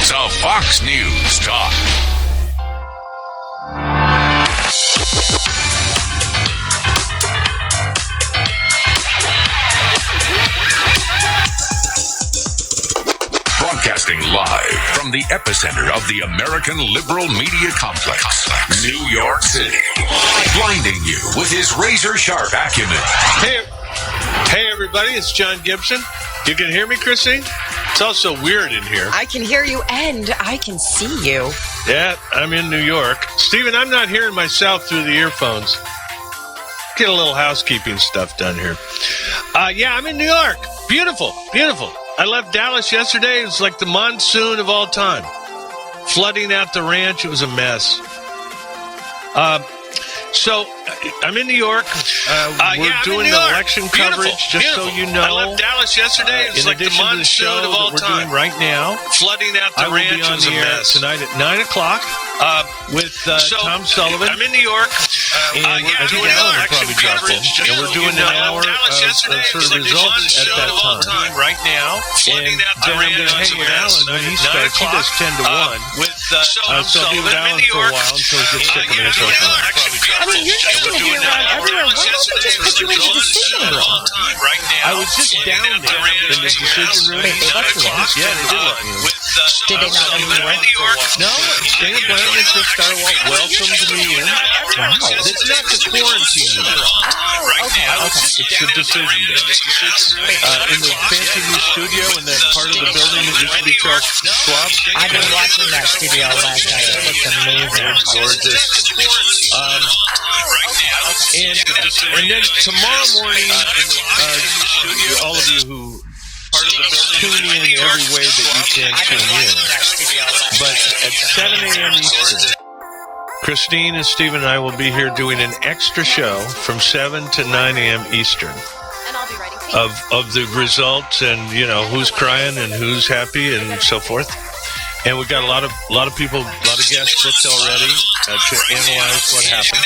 So Fox News Talk. Broadcasting live from the epicenter of the American liberal media complex, New York City. Blinding you with his razor-sharp acumen. Hey, everybody, it's John Gibson. You can hear me, Christine? It's also weird in here. I can hear you and I can see you. Yeah, I'm in New York. Stephen, I'm not hearing myself through the earphones. Get a little housekeeping stuff done here. Yeah, I'm in New York. Beautiful, beautiful. I left Dallas yesterday. It was like the monsoon of all time. Flooding out the ranch. It was a mess. So, I'm in New York. We're doing election coverage, just so you know. I left Dallas yesterday. It was like the monsoon of all time. We're doing right now. Flooding out the ranch. I will be on the air tonight at 9 o'clock with Tom Sullivan. I'm in New York. And I think Alan will probably drop in. And we're doing an hour of sort of results at that time. Right now. And then I'm going to hang with Alan when he starts. He does 10 to 1. So I'll be with Alan for a while until he gets sick of me. I mean, you're just going to be around everywhere. Why don't they just put you in the decision room? I was just down there in the decision room. Wait, they let you in? Yeah, they did let me in. Did they not let you in? No, Dana Blanton and Chris Starwalt welcomed me in. Wow. It's not the quarantine room. Oh, okay. It's the decision room. In the fancy new studio in that part of the building that used to be Charles Schwab. I've been watching that studio last night. It looks amazing. Gorgeous. And then tomorrow morning, all of you who tune in every way that you can tune in, but at 7 a.m. Eastern, Christine and Stephen and I will be here doing an extra show from 7 to 9 a.m. Eastern of the results and, you know, who's crying and who's happy and so forth. And we've got a lot of people, a lot of guests booked already to analyze what happened.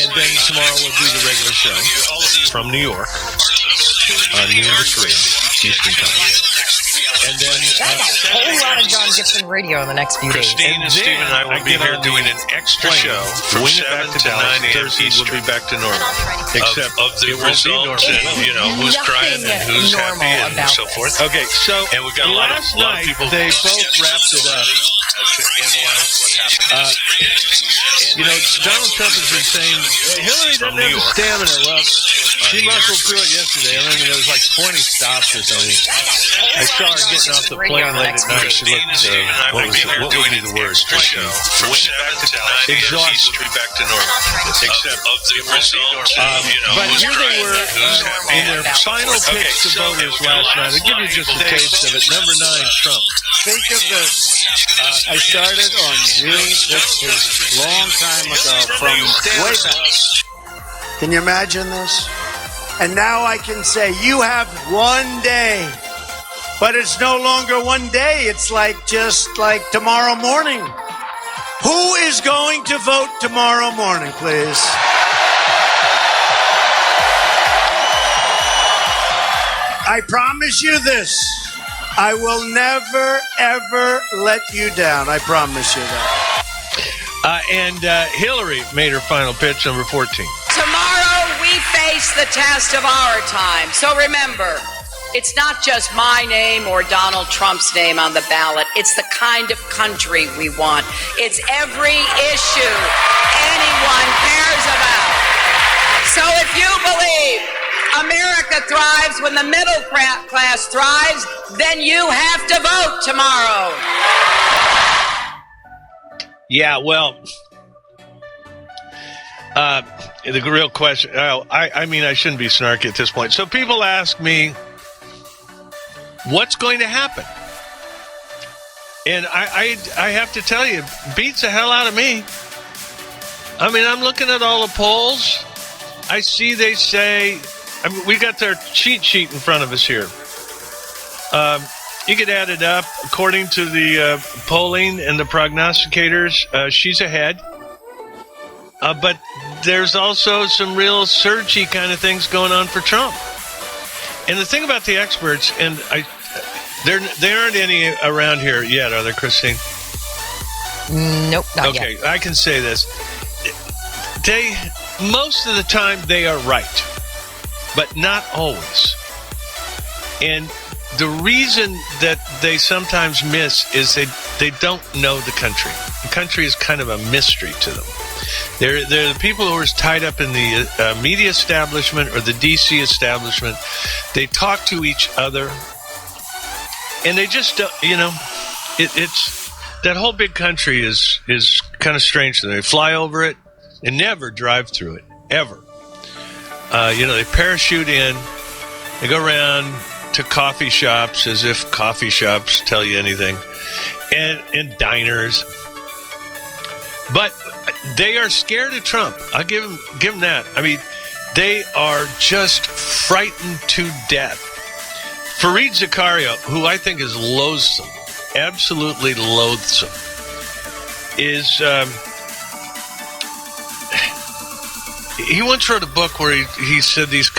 And then tomorrow we'll do the regular show from New York, noon to 3 Eastern Time. And then that's a whole lot of John Gibson radio in the next few days. Christine and Stephen and I will be here doing an extra show from 7 to 9 a.m. Eastern. We'll be back to normal. Except of the results and, you know, who's crying and who's happy and so forth. Okay, so and we've got a lot of people. They both wrapped it up to analyze what happened. You know, Donald Trump has been saying, Hillary doesn't have the stamina. Well, she muscled through it yesterday. I mean, there was like 20 stops or something. I saw her getting off the plane late at night. She looked, what would be the word? Exhausted. Back to normal. Except of the results. But here they were in their final pitch to voters last night. I'll give you just a taste of it. Number 9, Trump. Think of this. I started on June 16th, long time ago, from way back. Can you imagine this? And now I can say, you have one day. But it's no longer one day. It's just like tomorrow morning. Who is going to vote tomorrow morning, please? I promise you this. I will never, ever let you down. I promise you that. And Hillary made her final pitch, number 14. Tomorrow we face the test of our time. So remember, it's not just my name or Donald Trump's name on the ballot. It's the kind of country we want. It's every issue anyone cares about. So if you believe America thrives when the middle class thrives, then you have to vote tomorrow. Yeah, well, the real question, I mean, I shouldn't be snarky at this point. So people ask me, what's going to happen? And I have to tell you, it beats the hell out of me. I mean, I'm looking at all the polls. I see they say, I mean, we got their cheat sheet in front of us here. You could add it up. According to the polling and the prognosticators, she's ahead. But there's also some real surgy kind of things going on for Trump. And the thing about the experts, and There aren't any around here yet, are there, Christine? Nope, not yet. Okay, I can say this. Most of the time they are right, but not always. And the reason that they sometimes miss is they don't know the country. The country is kind of a mystery to them. They're the people who are tied up in the media establishment or the DC establishment. They talk to each other, and they just don't, it's that whole big country is kind of strange to them. They fly over it and never drive through it, ever. They parachute in, they go around to coffee shops as if coffee shops tell you anything, and diners. But they are scared of Trump. I'll give them that. I mean, they are just frightened to death. Fareed Zakaria, who I think is loathsome, absolutely loathsome, is he once wrote a book where he said these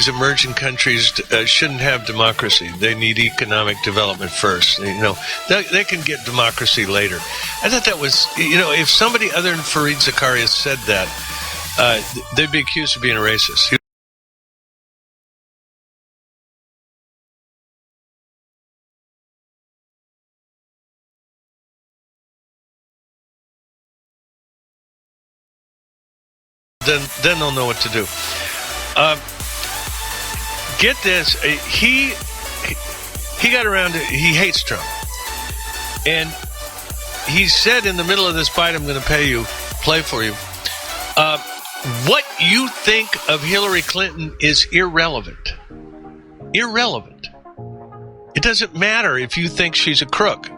emerging countries shouldn't have democracy. They need economic development first. They can get democracy later. I thought that was, if somebody other than Fareed Zakaria said that, they'd be accused of being a racist. Then they'll know what to do. Get this, he got around to, he hates Trump. And he said in the middle of this fight, I'm going to play for you. What you think of Hillary Clinton is irrelevant. Irrelevant. It doesn't matter if you think she's a crook.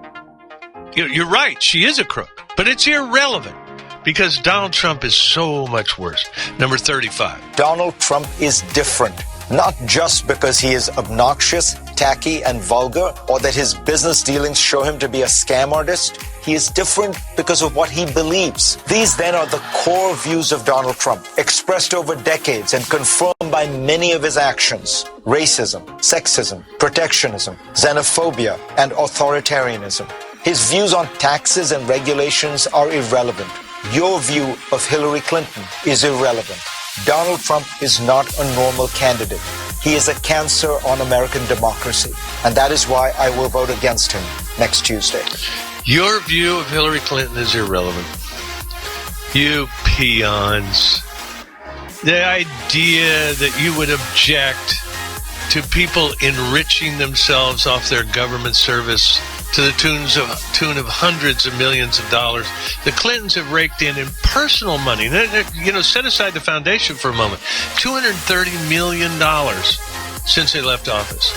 You're right, she is a crook, but it's irrelevant. Because Donald Trump is so much worse. Number 35. Donald Trump is different, not just because he is obnoxious, tacky, and vulgar, or that his business dealings show him to be a scam artist. He is different because of what he believes. These then are the core views of Donald Trump, expressed over decades and confirmed by many of his actions. Racism, sexism, protectionism, xenophobia, and authoritarianism. His views on taxes and regulations are irrelevant. Your view of Hillary Clinton is irrelevant. Donald Trump is not a normal candidate. He is a cancer on American democracy. And that is why I will vote against him next Tuesday. Your view of Hillary Clinton is irrelevant. You peons. The idea that you would object to people enriching themselves off their government service to the tune of hundreds of millions of dollars. The Clintons have raked in personal money. Set aside the foundation for a moment. $230 million since they left office.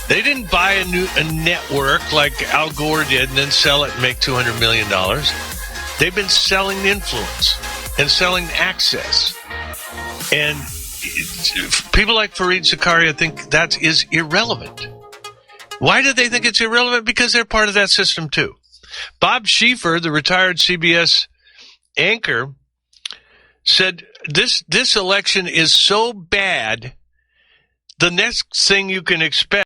They didn't buy a network like Al Gore did and then sell it and make $200 million. They've been selling influence and selling access. And people like Fareed Zakaria think that is irrelevant. Why do they think it's irrelevant? Because they're part of that system too. Bob Schieffer, the retired CBS anchor, said this election is so bad, the next thing you can expect